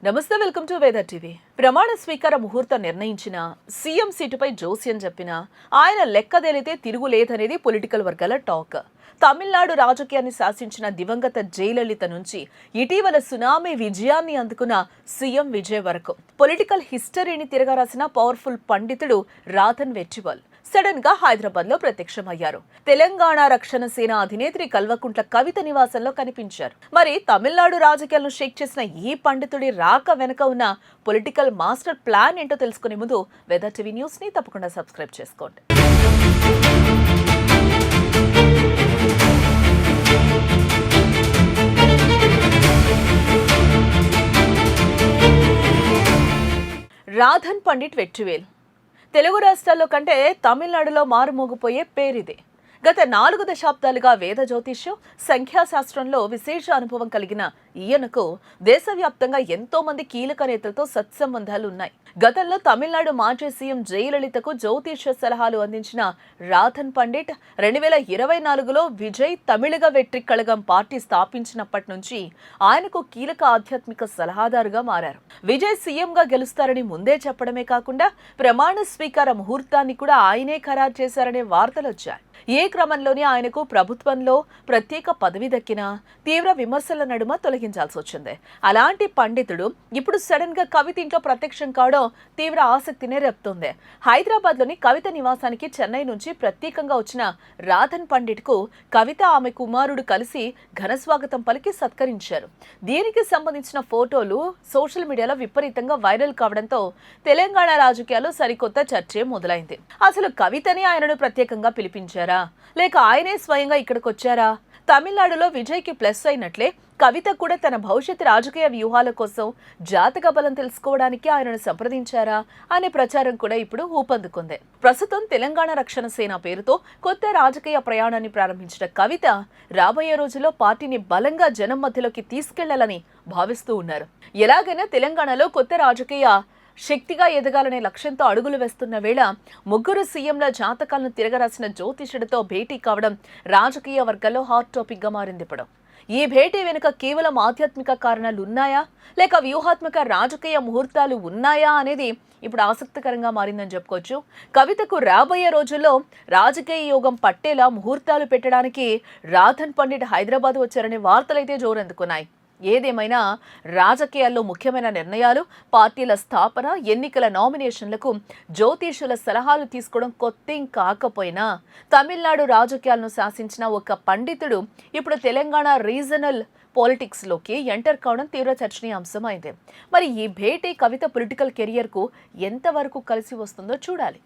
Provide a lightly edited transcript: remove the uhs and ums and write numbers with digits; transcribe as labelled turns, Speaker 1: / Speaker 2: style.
Speaker 1: నమస్తే, welcome to whether TV. ప్రమాణ స్వీకార ముహూర్తం నిర్ణయించిన సీఎం సీటుపై జోస్యం చెప్పిన ఆయన లెక్కదేలితే తిరుగులేదనేది పొలిటికల్ వర్గాల టాక్. తమిళనాడు రాజకీయాన్ని శాసించిన దివంగత జయలలిత నుంచి ఇటీవల సునామీ విజయాన్ని అందుకున్న సీఎం విజయ్ వరకు పొలిటికల్ హిస్టరీని తిరగరాసిన పవర్ఫుల్ పండితుడు రాధన్ వెట్టివేల్ సడన్ గా హైదరాబాద్ లో ప్రత్యక్షమయ్యారు. తెలంగాణ రక్షణ సేన అధినేత్రి కల్వకుంట్ల కవిత నివాసంలో కనిపించారు. మరి తమిళనాడు రాజకీయాలను షేక్ చేసిన ఈ పండితుడి రాక వెనుక ఉన్న పొలిటికల్ మాస్టర్ ప్లాన్ ఏంటో తెలుసుకునే ముందు వెదర్ టీవీ న్యూస్ ని తప్పకుండా సబ్స్క్రైబ్ చేసుకోండి. రాధన్ పండిట్ వెట్టివేల్ తెలుగు రాష్ట్రాల్లో కంటే తమిళనాడులో మారుమోగిపోయే పేరిదే. గత 4 దశాబ్దాలుగా వేద జ్యోతిష్యం, సంఖ్యాశాస్త్రంలో విశేష అనుభవం కలిగిన ఈయనకు దేశవ్యాప్తంగా ఎంతో మంది కీలక నేతలతో సత్సంబంధాలు ఉన్నాయి. గతంలో తమిళనాడు మాజీ సీఎం జయలలితకు జ్యోతిష్య సలహాలు అందించిన రాధన్ పండిట్ 2024లో విజయ్ తమిళగ వెట్రి కళగం పార్టీ స్థాపించినప్పటి నుంచి ఆయనకు కీలక ఆధ్యాత్మిక సలహాదారుగా మారారు. విజయ్ సీఎంగా గెలుస్తారని ముందే చెప్పడమే కాకుండా ప్రమాణ స్వీకార ముహూర్తాన్ని కూడా ఆయనే ఖరారు చేశారనే వార్తలు వచ్చాయి. ఏ క్రమంలోనే ఆయనకు ప్రభుత్వంలో ప్రత్యేక పదవి దక్కినా తీవ్ర విమర్శల నడుమ తొలగించాల్సి వచ్చింది. అలాంటి పండితుడు ఇప్పుడు సడన్ గా కవిత ఇంట్లో ప్రత్యక్షం కావడం తీవ్ర ఆసక్తినే రేపుతోంది. హైదరాబాద్ లోని కవిత నివాసానికి చెన్నై నుంచి ప్రత్యేకంగా వచ్చిన రాధన్ పండిట్ కు కవిత, ఆమె కుమారుడు కలిసి ఘనస్వాగతం పలికి సత్కరించారు. దీనికి సంబంధించిన ఫోటోలు సోషల్ మీడియాలో విపరీతంగా వైరల్ కావడంతో తెలంగాణ రాజకీయాల్లో సరికొత్త చర్చే మొదలైంది. అసలు కవితని ఆయనను ప్రత్యేకంగా పిలిపించారా, లేక ఆయనే స్వయంగా ఇక్కడికి వచ్చారా? తమిళనాడులో విజయ్ కి ప్లస్ అయినట్లే కవిత కూడా తన భవిష్యత్ రాజకీయ వ్యూహాల కోసం జాతక బలం తెలుసుకోవడానికి ఆయనను సంప్రదించారా అనే ప్రచారం కూడా ఇప్పుడు ఊపందుకుంది. ప్రస్తుతం తెలంగాణ రక్షణ సేన పేరుతో కొత్త రాజకీయ ప్రయాణాన్ని ప్రారంభించిన కవిత రాబోయే రోజుల్లో పార్టీని బలంగా జనం మధ్యలోకి తీసుకెళ్లాలని భావిస్తూ ఉన్నారు. ఎలాగైనా తెలంగాణలో కొత్త రాజకీయ శక్తిగా ఎదగాలనే లక్ష్యంతో అడుగులు వేస్తున్న వేళ ముగ్గురు సీఎంల జాతకాలను తిరగరాసిన జ్యోతిషుడితో భేటీ కావడం రాజకీయ వర్గాల్లో హాట్ టాపిక్ గా మారింది. ఇప్పుడు ఈ భేటీ వెనుక కేవలం ఆధ్యాత్మిక కారణాలు ఉన్నాయా, లేక వ్యూహాత్మక రాజకీయ ముహూర్తాలు ఉన్నాయా అనేది ఇప్పుడు ఆసక్తికరంగా మారిందని చెప్పుకోవచ్చు. కవితకు రాబోయే రోజుల్లో రాజకీయ యోగం పట్టేలా ముహూర్తాలు పెట్టడానికి రాధన్ పండిట్ హైదరాబాద్ వచ్చారనే వార్తలైతే జోరందుకున్నాయి. ఏదేమైనా రాజకీయాల్లో ముఖ్యమైన నిర్ణయాలు, పార్టీల స్థాపన, ఎన్నికల నామినేషన్లకు జ్యోతిషుల సలహాలు తీసుకోవడం కొత్తేం కాకపోయినా తమిళనాడు రాజకీయాలను శాసించిన ఒక పండితుడు ఇప్పుడు తెలంగాణ రీజనల్ పాలిటిక్స్ లోకి ఎంటర్ కావడం తీవ్ర చర్చనీయాంశమైంది. మరి ఈ భేటీ కవిత పొలిటికల్ కెరియర్ కు ఎంతవరకు కలిసి వస్తుందో చూడాలి.